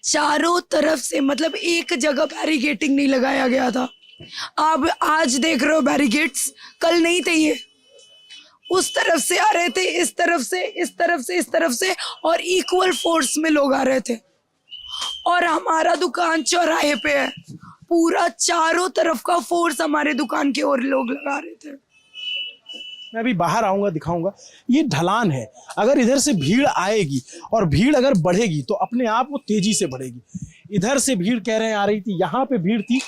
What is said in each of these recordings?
चारों तरफ से, मतलब एक जगह बैरिकेटिंग नहीं लगाया गया था। आप आज देख रहे हो बैरिकेड्स, कल नहीं थे ये। उस तरफ से आ रहे थे, इस तरफ से, इस तरफ से, इस तरफ से, और इक्वल फोर्स में लोग आ रहे थे। और हमारा दुकान चौराहे पे है, पूरा चारों तरफ का फोर्स हमारे दुकान की ओर लोग लगा रहे थे। मैं अभी बाहर आऊंगा, दिखाऊंगा। ये ढलान है, अगर इधर से भीड़ आएगी और भीड़ अगर बढ़ेगी तो अपने आप वो तेजी से बढ़ेगी। इधर से भीड़ कह रहे हैं आ रही थी, यहाँ पे भीड़ थी,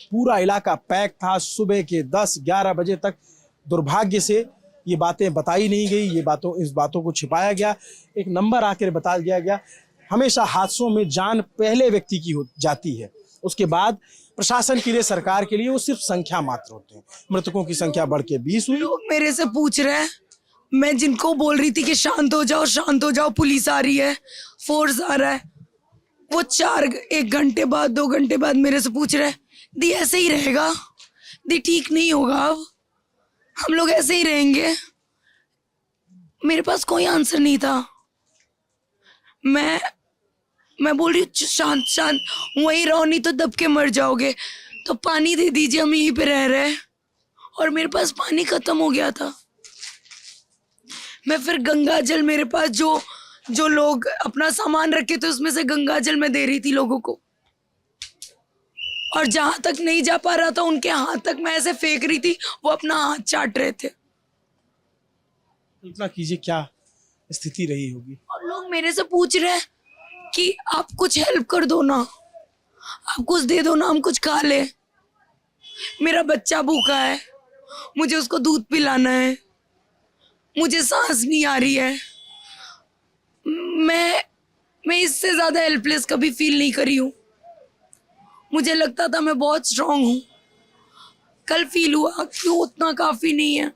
पूरा इलाका पैक था। सुबह के 10-11 बजे तक दुर्भाग्य से ये बातें बताई नहीं गई, इस बातों को छिपाया गया। एक नंबर आकर बता दिया गया। हमेशा हादसों में जान पहले व्यक्ति की हो जाती है, उसके बाद प्रशासन के लिए, सरकार के लिए वो सिर्फ संख्या मात्र होते हैं। मृतकों की संख्या बढ़ के 20 हुई। लोग मेरे से पूछ रहे हैं, मैं जिनको बोल रही थी कि शांत हो जाओ, शांत हो जाओ, पुलिस आ रही है, फोर्स आ रहा है, वो 1 घंटे बाद, 2 घंटे बाद मेरे से पूछ रहे हैं, दी ऐसे ही रहेगा, दी ठीक नहीं होगा, अब हम लोग ऐसे ही रहेंगे। मेरे पास कोई आंसर नहीं था। मैं बोल रही हूँ शांत शांत वहीं रहो, नहीं तो दब के मर जाओगे, तो पानी दे दीजिए, हम यहीं पे रह रहे हैं। और मेरे पास पानी खत्म हो गया था। मैं फिर गंगा जल, मेरे पास जो लोग अपना सामान रखे थे उसमें से गंगा जल मैं दे रही थी लोगों को, और जहां तक नहीं जा पा रहा था उनके हाथ तक मैं ऐसे फेंक रही थी, वो अपना हाथ चाट रहे थे। कल्पना कीजिए क्या स्थिति रही होगी। और लोग मेरे से पूछ रहे हैं कि आप कुछ हेल्प कर दो ना, आप कुछ दे दो ना, हम कुछ खा ले। मेरा बच्चा भूखा है, मुझे उसको दूध पिलाना है, मुझे सांस नहीं आ रही है। मैं इससे ज्यादा हेल्पलेस कभी फील नहीं करी हूँ। मुझे लगता था मैं बहुत स्ट्रांग हूँ, कल फील हुआ कि उतना काफी नहीं है।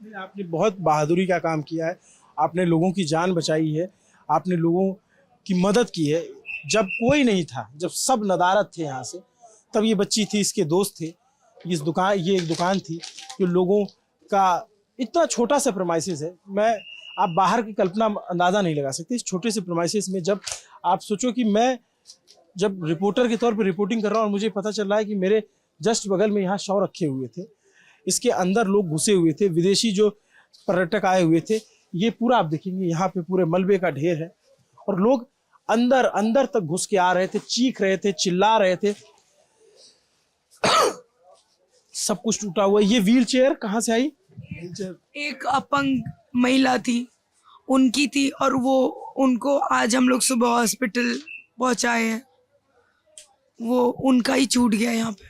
आपने बहुत बहादुरी का काम किया है, आपने लोगों की जान बचाई है, आपने लोगों की मदद की है। जब कोई नहीं था, जब सब नदारत थे यहाँ से, तब ये बच्ची थी, इसके दोस्त थे, ये एक दुकान थी जो लोगों का इतना छोटा सा प्रेमाइसिस है। आप बाहर की कल्पना अंदाजा नहीं लगा सकते इस छोटे से प्रेमाइसिस में। जब आप सोचो कि मैं जब रिपोर्टर के तौर पर रिपोर्टिंग कर रहा हूँ और मुझे पता चल रहा है कि मेरे जस्ट बगल में यहाँ शव रखे हुए थे, इसके अंदर लोग घुसे हुए थे, विदेशी जो पर्यटक आए हुए थे। ये पूरा आप देखेंगे यहाँ पे पूरे मलबे का ढेर है, और लोग अंदर अंदर तक घुस के आ रहे थे, चीख रहे थे, चिल्ला रहे थे। सब कुछ टूटा हुआ। ये व्हील चेयर कहाँ से आई? एक अपंग महिला थी, उनकी थी, और उनको आज हम लोग सुबह हॉस्पिटल पहुंचाए हैं। वो उनका ही छूट गया यहाँ पे,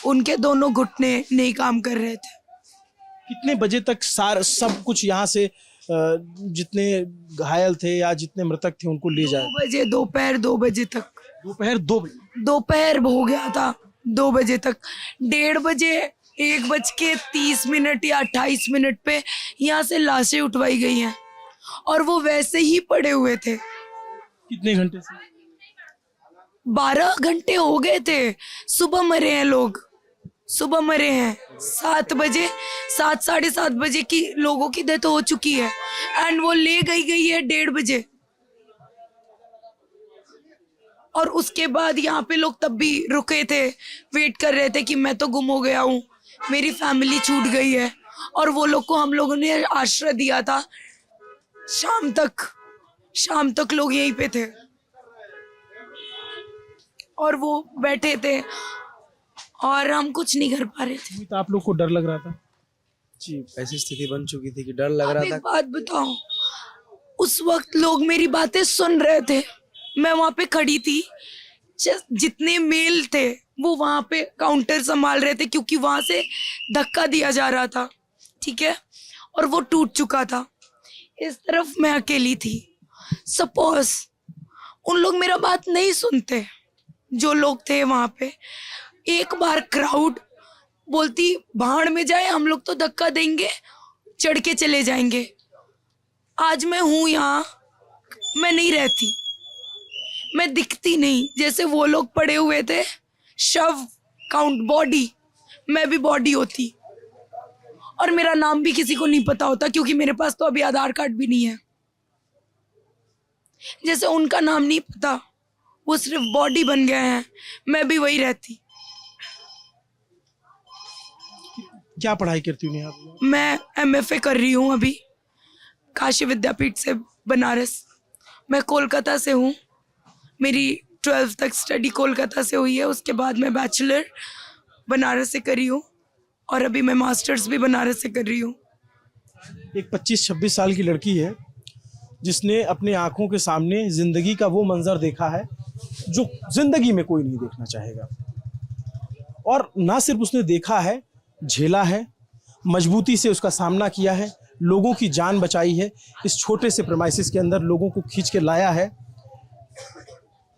उनके दोनों घुटने नहीं काम कर रहे थे। कितने बजे तक सब कुछ यहाँ से जितने घायल थे या जितने मृतक थे उनको ले जाए? 2 बजे, दोपहर 2 बजे तक। दोपहर 2 बजे? दोपहर हो गया था 2 बजे तक। 1:30 बजे, 1:30 या 28 पे यहाँ से लाशें उठवाई गई हैं, और वो वैसे ही पड़े हुए थे। कितने घंटे से? 12 घंटे हो गए थे। सुबह मरे हैं लोग, सुबह मरे हैं 7 बजे, 7 साढ़े 7 बजे की लोगों की डेथ हो चुकी है, एंड वो ले गई है 1:30 बजे। और उसके बाद यहाँ पे लोग तब भी रुके थे, वेट कर रहे थे कि मैं तो गुम हो गया हूँ, मेरी फैमिली छूट गई है। और वो लोग को हम लोगों ने आश्रय दिया था। शाम तक लोग यहीं पे थे और वो बैठे थे, और हम कुछ नहीं कर पा रहे थे। तो आप लोग को डर लग रहा था? जी, ऐसी स्थिति बन चुकी थी कि डर लग रहा था। एक बात बताओ, उस वक्त लोग मेरी बातें सुन रहे थे, मैं वहां पे खड़ी थी, जितने मेल थे वो वहां पे काउंटर संभाल रहे थे, क्योंकि वहां से धक्का दिया जा रहा था, ठीक है, और वो टूट चुका था। इस तरफ मैं अकेली थी। सपोज उन लोग मेरा बात नहीं सुनते, जो लोग थे वहां पे, एक बार क्राउड बोलती भाड़ में जाए, हम लोग तो धक्का देंगे, चढ़ के चले जाएंगे। आज मैं हूं यहाँ, मैं नहीं रहती, मैं दिखती नहीं। जैसे वो लोग पड़े हुए थे, शव काउंट बॉडी, मैं भी बॉडी होती, और मेरा नाम भी किसी को नहीं पता होता, क्योंकि मेरे पास तो अभी आधार कार्ड भी नहीं है। जैसे उनका नाम नहीं पता, वो सिर्फ बॉडी बन गए हैं, मैं भी वही रहती। क्या पढ़ाई करती हूँ नेहा? मैं MFA कर रही हूँ अभी काशी विद्यापीठ से बनारस। मैं कोलकाता से हूँ, मेरी 12th तक स्टडी कोलकाता से हुई है। उसके बाद मैं बैचलर बनारस से करी हूँ और अभी मैं मास्टर्स भी बनारस से कर रही हूँ। एक 25-26 साल की लड़की है जिसने अपने आंखों के सामने जिंदगी का वो मंजर देखा है जो जिंदगी में कोई नहीं देखना चाहेगा। और ना सिर्फ उसने देखा है, झेला है, मजबूती से उसका सामना किया है, लोगों की जान बचाई है, इस छोटे से प्रेमाइसिस के अंदर लोगों को खींच के लाया है।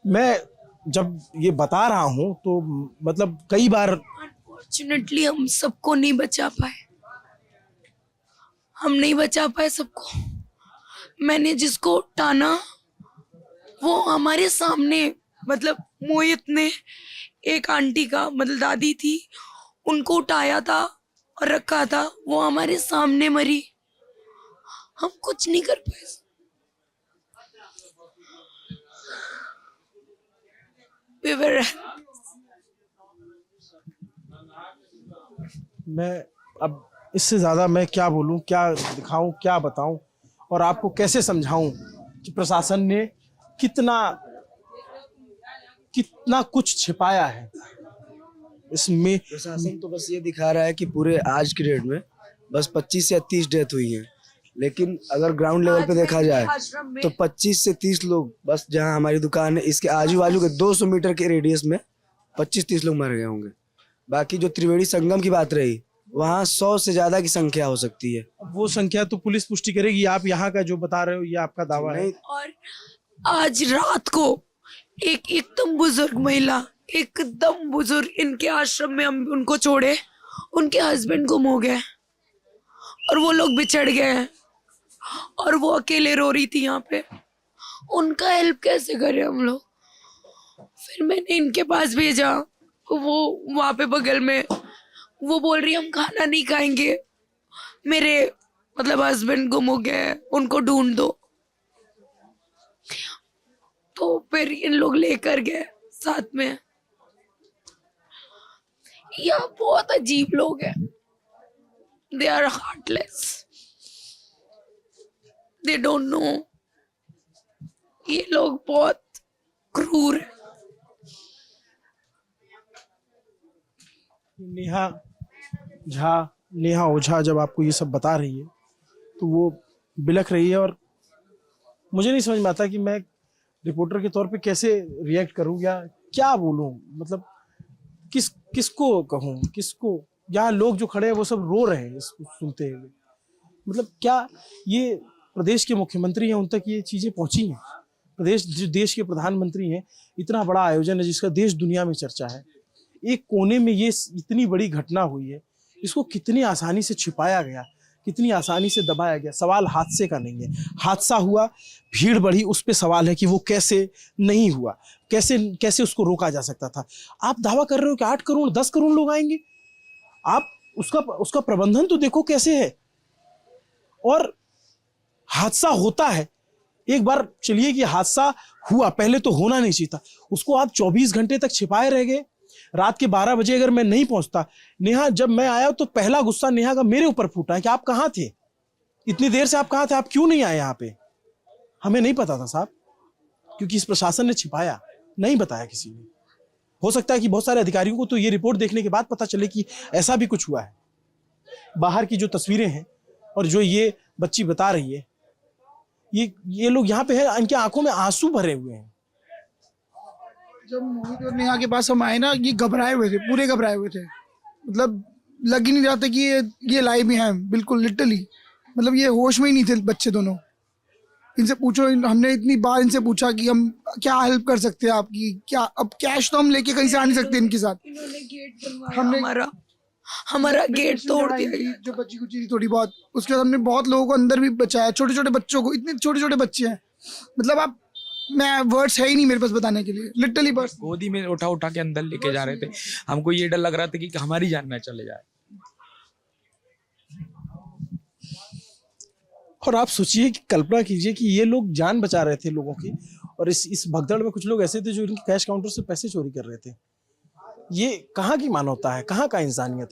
मैं जब ये बता रहा हूँ तो मतलब कई बार अनफॉर्चुनेटली हम सबको नहीं बचा पाए, हम नहीं बचा पाए सबको। मैंने जिसको टाना वो हमारे सामने, मतलब मोहित ने एक आंटी का, मतलब दादी थी, उनको उठाया था और रखा था, वो हमारे सामने मरी, हम कुछ नहीं कर पाए। We were... मैं अब इससे ज़्यादा मैं क्या बोलूं, क्या दिखाऊं, क्या बताऊं और आपको कैसे समझाऊं कि प्रशासन ने कितना कुछ छिपाया है इसमें। प्रशासन तो बस ये दिखा रहा है कि पूरे आज की डेट में बस 25 या 30 डेथ हुई हैं, लेकिन अगर ग्राउंड लेवल पे देखा जाए तो 25 से 30 लोग बस, जहां हमारी दुकान है इसके आजू बाजू के 200 मीटर के रेडियस में 25-30 लोग मर गए होंगे। बाकी जो त्रिवेणी संगम की बात रही, वहाँ 100 से ज्यादा की संख्या हो सकती है। वो संख्या तो पुलिस पुष्टि करेगी, आप यहाँ का जो बता रहे हो ये आपका दावा है। और आज रात को एक एकदम बुजुर्ग महिला, एकदम बुजुर्ग, इनके आश्रम में हम उनको छोड़े, उनके हस्बैंड गुम हो गए और वो लोग बिछड़ गए हैं और वो अकेले रो रही थी यहाँ पे। उनका हेल्प कैसे करें हम लोग? फिर मैंने इनके पास भेजा, वो वहाँ पे बगल में, वो बोल रही हम खाना नहीं खाएंगे, मेरे मतलब हस्बैंड गुम हो गए हैं, उनको ढूंढ दो। तो फिर इन लोग लेकर गए साथ में। यहाँ बहुत अजीब लोग हैं, they are heartless, they don't know. ये लोग बहुत क्रूर हैं। नेहा ओझा जब आपको ये सब बता रही है तो वो बिलख रही है और मुझे नहीं समझ में आता कि मैं रिपोर्टर के तौर पे कैसे रिएक्ट करूं या क्या बोलूं। मतलब किसको कहूं, किसको। यहाँ लोग जो खड़े हैं वो सब रो रहे हैं इसको सुनते हुए। मतलब क्या ये प्रदेश के मुख्यमंत्री हैं, उन तक ये चीजें पहुंची हैं? जो देश के प्रधानमंत्री हैं, इतना बड़ा आयोजन है जिसका देश दुनिया में चर्चा है, एक कोने में ये इतनी बड़ी घटना हुई है, इसको कितनी आसानी से छिपाया गया, कितनी आसानी से दबाया गया। सवाल हादसे का नहीं है, हादसा हुआ, भीड़ बढ़ी, उस पे सवाल है कि वो कैसे नहीं हुआ, कैसे उसको रोका जा सकता था। आप दावा कर रहे हो कि 8 करोड़ 10 करोड़ लोग आएंगे, आप उसका प्रबंधन तो देखो कैसे है। और हादसा होता है एक बार, चलिए कि हादसा हुआ, पहले तो होना नहीं चाहिए था, उसको आप 24 घंटे तक छिपाए रह गए। रात के 12 बजे अगर मैं नहीं पहुंचता, नेहा जब मैं आया तो पहला गुस्सा नेहा का मेरे ऊपर फूटा है कि आप कहां थे, इतनी देर से आप कहां थे, आप क्यों नहीं आए यहाँ पे? हमें नहीं पता था साहब, क्योंकि इस प्रशासन ने छिपाया, नहीं बताया किसी ने। हो सकता है कि बहुत सारे अधिकारियों को तो ये रिपोर्ट देखने के बाद पता चले कि ऐसा भी कुछ हुआ है। बाहर की जो तस्वीरें हैं और जो ये बच्ची बता रही है, ये लोग यहाँ पे है, इनकी आंखों में आंसू भरे हुए हैं। जब मोहित और नेहा के पास हम आए ना, ये घबराए हुए थे, पूरे घबराए हुए थे। मतलब लग ही नहीं रहा था कि ये लाइव में हैं, बिल्कुल लिटरली। मतलब ये होश में ही नहीं थे बच्चे दोनों। इनसे पूछो, हमने इतनी बार इनसे पूछा कि हम क्या हेल्प कर सकते हैं आपकी, क्या। अब कैश तो हम लेके कहीं से आ नहीं सकते इनके साथ। इन्होंने गेट बनवाया, हमारा गेट तोड़ दिया। जो बच्ची कुछ थी थोड़ी बहुत, उसके बाद हमने बहुत लोगों को अंदर भी बचाया, छोटे छोटे बच्चों को। इतने छोटे छोटे बच्चे हैं, मतलब मैं वर्ड्स है ही नहीं मेरे पास बताने के लिए, लिटरली वर्ड्स। गोदी में उठा के अंदर लेके जा रहे थे, हमको ये डर लग रहा था कि हमारी जान ना चले जाए। और आप सोचिए कि कल्पना कीजिए कि ये लोग जान बचा रहे थे लोगों की, और इस भगदड़ में कुछ लोग ऐसे थे जो इनके कैश काउंटर से पैसे चोरी कर रहे थे। ये कहाँ की मानवता है, कहाँ का इंसानियत है?